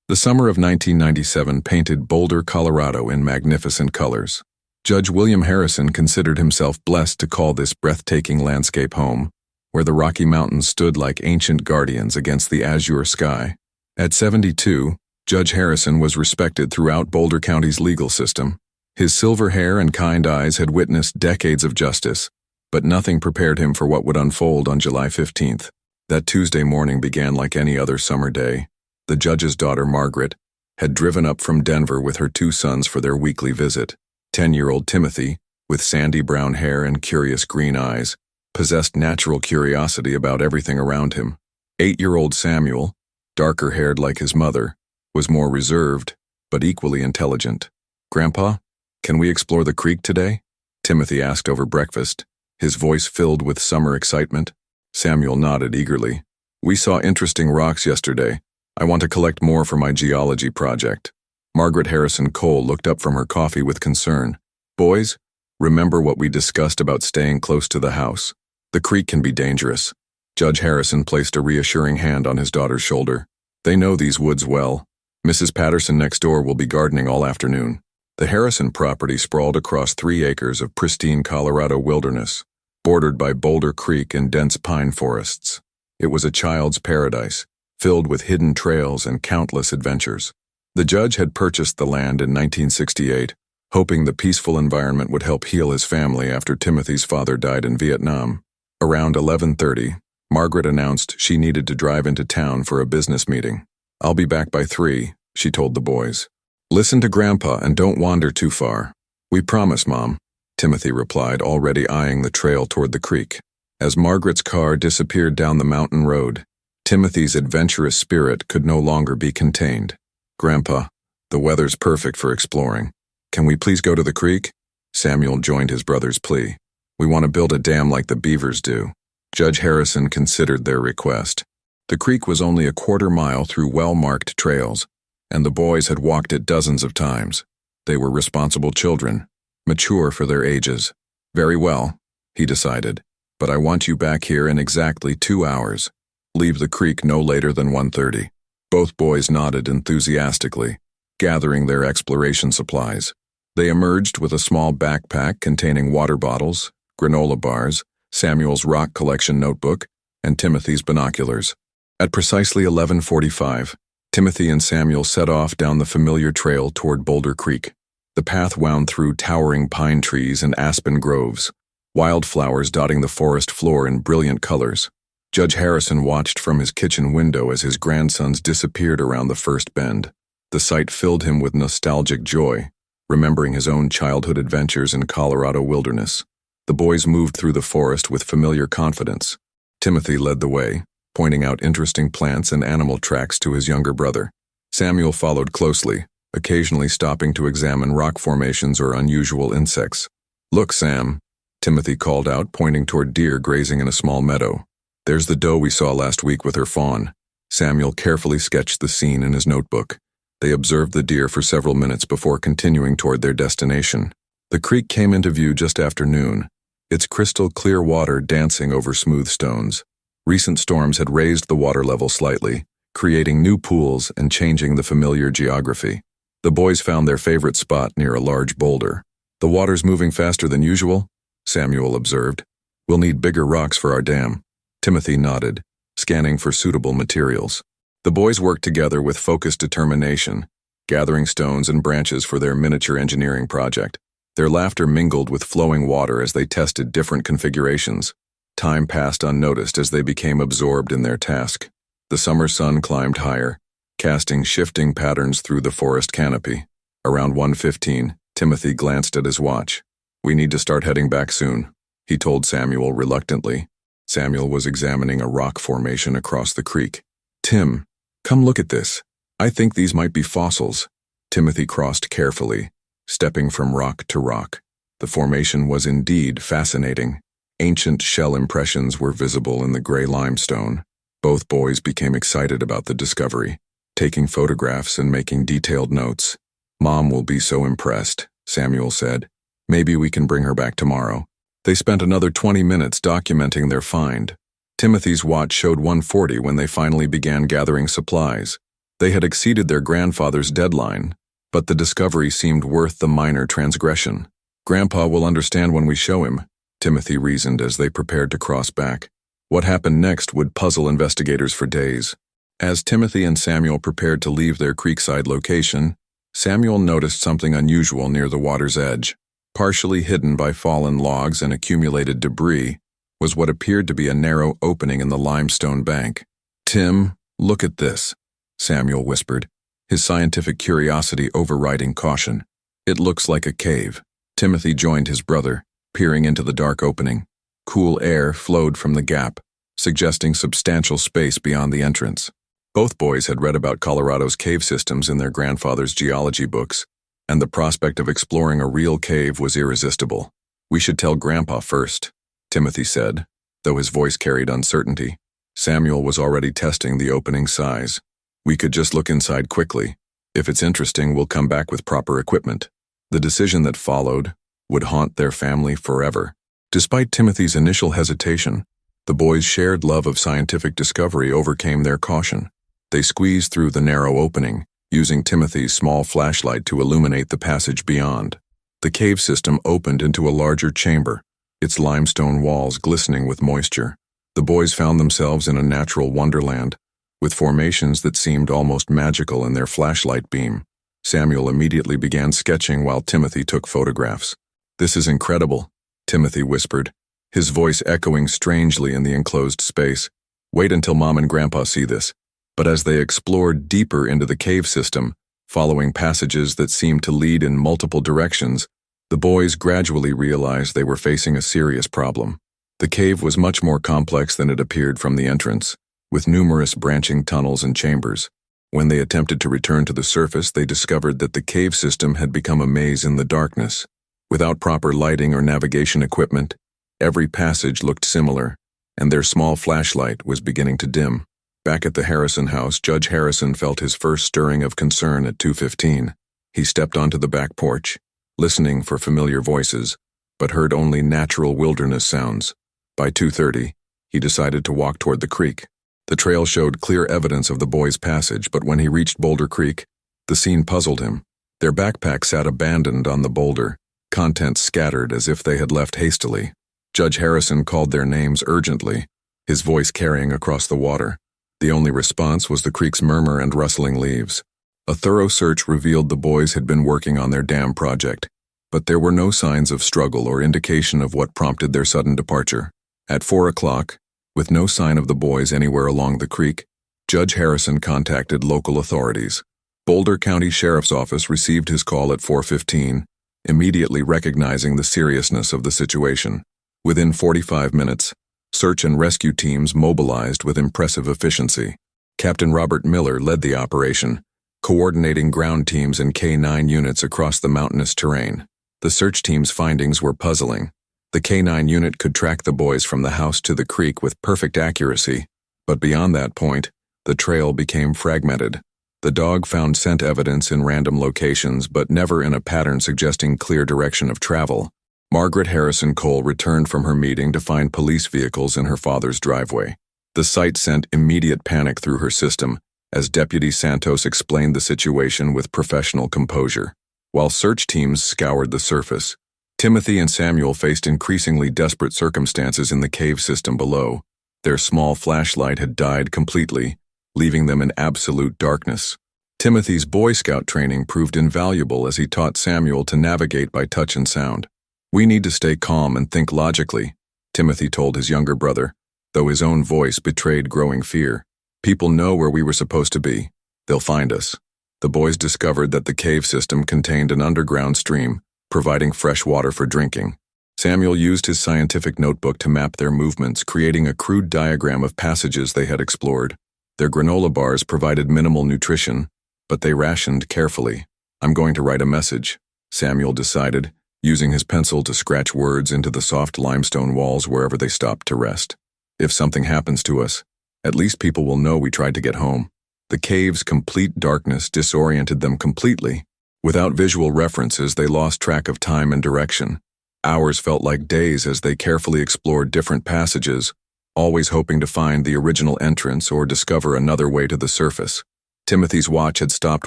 The summer of 1997 painted Boulder, Colorado in magnificent colors. Judge William Harrison considered himself blessed to call this breathtaking landscape home, where the Rocky Mountains stood like ancient guardians against the azure sky. At 72, Judge Harrison was respected throughout Boulder County's legal system. His silver hair and kind eyes had witnessed decades of justice, but nothing prepared him for what would unfold on July 15th. That Tuesday morning began like any other summer day. The judge's daughter, Margaret, had driven up from Denver with her two sons for their weekly visit. 10-year-old Timothy, with sandy brown hair and curious green eyes, possessed natural curiosity about everything around him. 8-year-old Samuel, darker-haired like his mother, was more reserved, but equally intelligent. "Grandpa, can we explore the creek today?" Timothy asked over breakfast, his voice filled with summer excitement. Samuel nodded eagerly. "We saw interesting rocks yesterday. I want to collect more for my geology project." Margaret Harrison Cole looked up from her coffee with concern. "Boys, remember what we discussed about staying close to the house. The creek can be dangerous." Judge Harrison placed a reassuring hand on his daughter's shoulder. "They know these woods well. Mrs. Patterson next door will be gardening all afternoon." The Harrison property sprawled across 3 acres of pristine Colorado wilderness, bordered by Boulder Creek and dense pine forests. It was a child's paradise, filled with hidden trails and countless adventures. The judge had purchased the land in 1968, hoping the peaceful environment would help heal his family after Timothy's father died in Vietnam. Around 11:30, Margaret announced she needed to drive into town for a business meeting. "I'll be back by 3, she told the boys. "Listen to Grandpa and don't wander too far." "We promise, Mom," Timothy replied, already eyeing the trail toward the creek. As Margaret's car disappeared down the mountain road, Timothy's adventurous spirit could no longer be contained. "Grandpa, the weather's perfect for exploring. Can we please go to the creek?" Samuel joined his brother's plea. "We want to build a dam like the beavers do." Judge Harrison considered their request. The creek was only a quarter-mile through well-marked trails, and the boys had walked it dozens of times. They were responsible children, mature for their ages. "Very well," he decided, "but I want you back here in exactly 2 hours. Leave the creek no later than 1:30. Both boys nodded enthusiastically, gathering their exploration supplies. They emerged with a small backpack containing water bottles, granola bars, Samuel's rock collection notebook, and Timothy's binoculars. At precisely 11:45, Timothy and Samuel set off down the familiar trail toward Boulder Creek. The path wound through towering pine trees and aspen groves, wildflowers dotting the forest floor in brilliant colors. Judge Harrison watched from his kitchen window as his grandsons disappeared around the first bend. The sight filled him with nostalgic joy, remembering his own childhood adventures in Colorado wilderness. The boys moved through the forest with familiar confidence. Timothy led the way, pointing out interesting plants and animal tracks to his younger brother. Samuel followed closely, occasionally stopping to examine rock formations or unusual insects. "Look, Sam," Timothy called out, pointing toward deer grazing in a small meadow. "There's the doe we saw last week with her fawn." Samuel carefully sketched the scene in his notebook. They observed the deer for several minutes before continuing toward their destination. The creek came into view just after noon, its crystal clear water dancing over smooth stones. Recent storms had raised the water level slightly, creating new pools and changing the familiar geography. The boys found their favorite spot near a large boulder. "The water's moving faster than usual," Samuel observed. "We'll need bigger rocks for our dam." Timothy nodded, scanning for suitable materials. The boys worked together with focused determination, gathering stones and branches for their miniature engineering project. Their laughter mingled with flowing water as they tested different configurations. Time passed unnoticed as they became absorbed in their task. The summer sun climbed higher, casting shifting patterns through the forest canopy. Around 1:15, Timothy glanced at his watch. "We need to start heading back soon," he told Samuel reluctantly. Samuel was examining a rock formation across the creek. "Tim, come look at this. I think these might be fossils." Timothy crossed carefully, stepping from rock to rock. The formation was indeed fascinating. Ancient shell impressions were visible in the gray limestone. Both boys became excited about the discovery, taking photographs and making detailed notes. "Mom will be so impressed," Samuel said. "Maybe we can bring her back tomorrow." They spent another 20 minutes documenting their find. Timothy's watch showed 1:40 when they finally began gathering supplies. They had exceeded their grandfather's deadline, but the discovery seemed worth the minor transgression. "Grandpa will understand when we show him," Timothy reasoned as they prepared to cross back. What happened next would puzzle investigators for days. As Timothy and Samuel prepared to leave their creekside location, Samuel noticed something unusual near the water's edge. Partially hidden by fallen logs and accumulated debris was what appeared to be a narrow opening in the limestone bank. "Tim, look at this," Samuel whispered, his scientific curiosity overriding caution. "It looks like a cave." Timothy joined his brother, peering into the dark opening. Cool air flowed from the gap, suggesting substantial space beyond the entrance. Both boys had read about Colorado's cave systems in their grandfather's geology books, and the prospect of exploring a real cave was irresistible. "We should tell Grandpa first," Timothy said, though his voice carried uncertainty. Samuel was already testing the opening size. "We could just look inside quickly. If it's interesting, we'll come back with proper equipment." The decision that followed would haunt their family forever. Despite Timothy's initial hesitation, the boys' shared love of scientific discovery overcame their caution. They squeezed through the narrow opening, using Timothy's small flashlight to illuminate the passage beyond. The cave system opened into a larger chamber, its limestone walls glistening with moisture. The boys found themselves in a natural wonderland, with formations that seemed almost magical in their flashlight beam. Samuel immediately began sketching while Timothy took photographs. "This is incredible," Timothy whispered, his voice echoing strangely in the enclosed space. "Wait until Mom and Grandpa see this." But as they explored deeper into the cave system, following passages that seemed to lead in multiple directions, the boys gradually realized they were facing a serious problem. The cave was much more complex than it appeared from the entrance, with numerous branching tunnels and chambers. When they attempted to return to the surface, they discovered that the cave system had become a maze in the darkness. Without proper lighting or navigation equipment, every passage looked similar, and their small flashlight was beginning to dim. Back at the Harrison house, Judge Harrison felt his first stirring of concern at 2:15. He stepped onto the back porch, listening for familiar voices, but heard only natural wilderness sounds. By 2:30, he decided to walk toward the creek. The trail showed clear evidence of the boys' passage, but when he reached Boulder Creek, the scene puzzled him. Their backpacks sat abandoned on the boulder, contents scattered as if they had left hastily. Judge Harrison called their names urgently, his voice carrying across the water. The only response was the creek's murmur and rustling leaves. A thorough search revealed the boys had been working on their dam project, but there were no signs of struggle or indication of what prompted their sudden departure. At 4 o'clock, with no sign of the boys anywhere along the creek, Judge Harrison contacted local authorities. Boulder County Sheriff's Office received his call at 4:15, immediately recognizing the seriousness of the situation. Within 45 minutes, search and rescue teams mobilized with impressive efficiency. Captain Robert Miller led the operation, coordinating ground teams and K-9 units across the mountainous terrain. The search team's findings were puzzling. The K-9 unit could track the boys from the house to the creek with perfect accuracy, but beyond that point, the trail became fragmented. The dog found scent evidence in random locations, but never in a pattern suggesting clear direction of travel. Margaret Harrison Cole returned from her meeting to find police vehicles in her father's driveway. The sight sent immediate panic through her system, as Deputy Santos explained the situation with professional composure. While search teams scoured the surface, Timothy and Samuel faced increasingly desperate circumstances in the cave system below. Their small flashlight had died completely, leaving them in absolute darkness. Timothy's Boy Scout training proved invaluable as he taught Samuel to navigate by touch and sound. "We need to stay calm and think logically," Timothy told his younger brother, though his own voice betrayed growing fear. "People know where we were supposed to be. They'll find us." The boys discovered that the cave system contained an underground stream, providing fresh water for drinking. Samuel used his scientific notebook to map their movements, creating a crude diagram of passages they had explored. Their granola bars provided minimal nutrition, but they rationed carefully. "I'm going to write a message," Samuel decided, using his pencil to scratch words into the soft limestone walls wherever they stopped to rest. "If something happens to us, at least people will know we tried to get home." The cave's complete darkness disoriented them completely. Without visual references, they lost track of time and direction. Hours felt like days as they carefully explored different passages, always hoping to find the original entrance or discover another way to the surface. Timothy's watch had stopped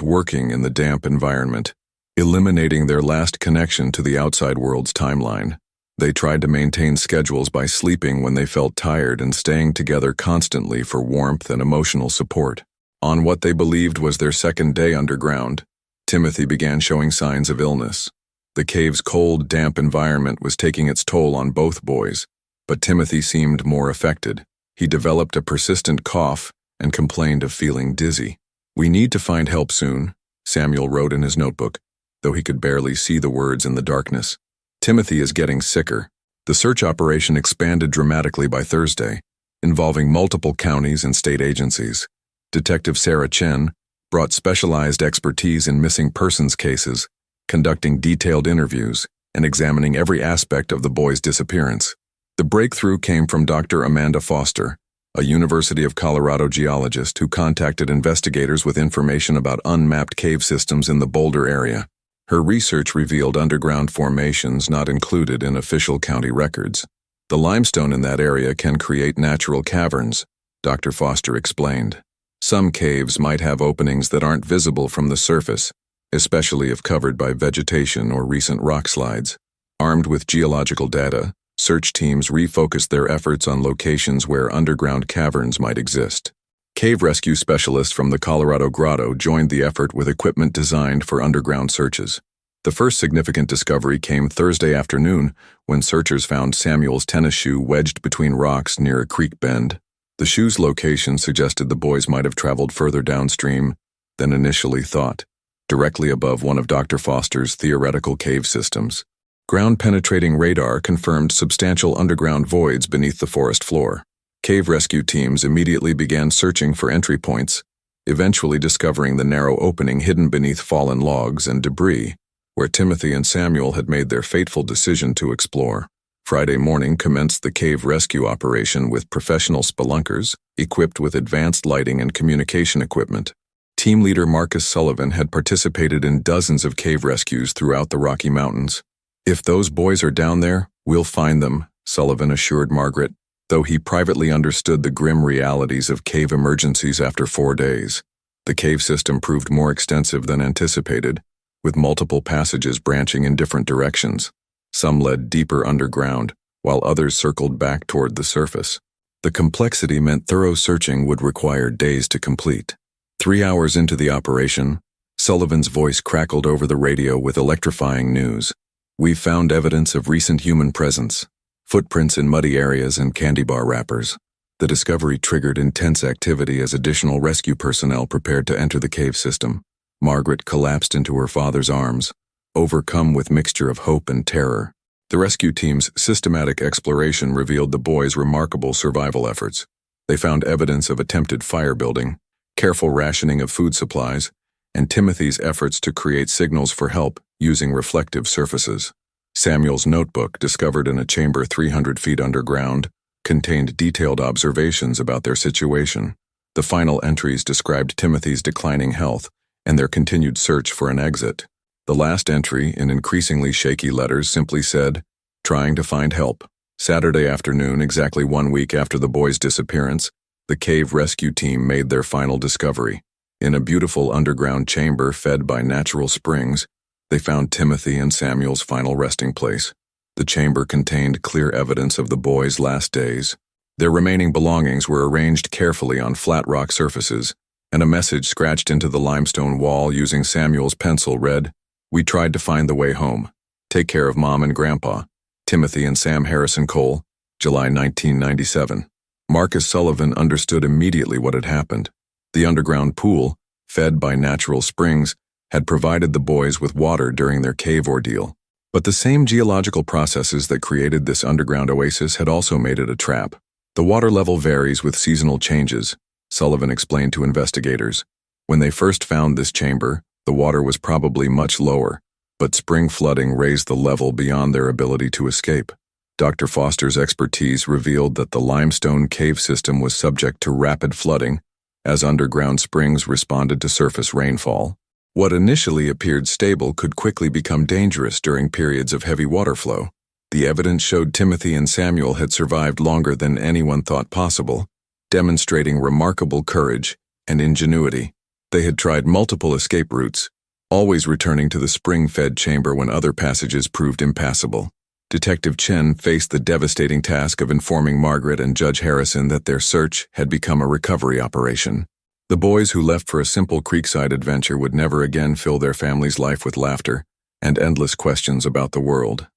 working in the damp environment, eliminating their last connection to the outside world's timeline. They tried to maintain schedules by sleeping when they felt tired and staying together constantly for warmth and emotional support. On what they believed was their second day underground, Timothy began showing signs of illness. The cave's cold, damp environment was taking its toll on both boys, but Timothy seemed more affected. He developed a persistent cough and complained of feeling dizzy. "We need to find help soon," Samuel wrote in his notebook, though he could barely see the words in the darkness. "Timothy is getting sicker." The search operation expanded dramatically by Thursday, involving multiple counties and state agencies. Detective Sarah Chen brought specialized expertise in missing persons cases, conducting detailed interviews and examining every aspect of the boy's disappearance. The breakthrough came from Dr. Amanda Foster, a University of Colorado geologist who contacted investigators with information about unmapped cave systems in the Boulder area. Her research revealed underground formations not included in official county records. "The limestone in that area can create natural caverns," Dr. Foster explained. "Some caves might have openings that aren't visible from the surface, especially if covered by vegetation or recent rock slides." Armed with geological data, search teams refocused their efforts on locations where underground caverns might exist. Cave rescue specialists from the Colorado Grotto joined the effort with equipment designed for underground searches. The first significant discovery came Thursday afternoon when searchers found Samuel's tennis shoe wedged between rocks near a creek bend. The shoe's location suggested the boys might have traveled further downstream than initially thought, directly above one of Dr. Foster's theoretical cave systems. Ground-penetrating radar confirmed substantial underground voids beneath the forest floor. Cave rescue teams immediately began searching for entry points, eventually discovering the narrow opening hidden beneath fallen logs and debris, where Timothy and Samuel had made their fateful decision to explore. Friday morning commenced the cave rescue operation with professional spelunkers, equipped with advanced lighting and communication equipment. Team leader Marcus Sullivan had participated in dozens of cave rescues throughout the Rocky Mountains. "If those boys are down there, we'll find them," Sullivan assured Margaret, though he privately understood the grim realities of cave emergencies after 4 days. The cave system proved more extensive than anticipated, with multiple passages branching in different directions. Some led deeper underground, while others circled back toward the surface. The complexity meant thorough searching would require days to complete. 3 hours into the operation, Sullivan's voice crackled over the radio with electrifying news. "We've found evidence of recent human presence. Footprints in muddy areas and candy bar wrappers." The discovery triggered intense activity as additional rescue personnel prepared to enter the cave system. Margaret collapsed into her father's arms, overcome with mixture of hope and terror. The rescue team's systematic exploration revealed the boys' remarkable survival efforts. They found evidence of attempted fire building, careful rationing of food supplies, and Timothy's efforts to create signals for help using reflective surfaces. Samuel's notebook, discovered in a chamber 300 feet underground, contained detailed observations about their situation. The final entries described Timothy's declining health and their continued search for an exit. The last entry, in increasingly shaky letters, simply said, "Trying to find help." Saturday afternoon, exactly 1 week after the boys' disappearance, the cave rescue team made their final discovery. In a beautiful underground chamber fed by natural springs, they found Timothy and Samuel's final resting place. The chamber contained clear evidence of the boys' last days. Their remaining belongings were arranged carefully on flat rock surfaces, and a message scratched into the limestone wall using Samuel's pencil read, "We tried to find the way home. Take care of Mom and Grandpa. Timothy and Sam Harrison Cole, July 1997. Marcus Sullivan understood immediately what had happened. The underground pool, fed by natural springs, had provided the boys with water during their cave ordeal. But the same geological processes that created this underground oasis had also made it a trap. "The water level varies with seasonal changes," Sullivan explained to investigators. "When they first found this chamber, the water was probably much lower, but spring flooding raised the level beyond their ability to escape." Dr. Foster's expertise revealed that the limestone cave system was subject to rapid flooding as underground springs responded to surface rainfall. What initially appeared stable could quickly become dangerous during periods of heavy water flow. The evidence showed Timothy and Samuel had survived longer than anyone thought possible, demonstrating remarkable courage and ingenuity. They had tried multiple escape routes, always returning to the spring-fed chamber when other passages proved impassable. Detective Chen faced the devastating task of informing Margaret and Judge Harrison that their search had become a recovery operation. The boys who left for a simple creekside adventure would never again fill their family's life with laughter and endless questions about the world.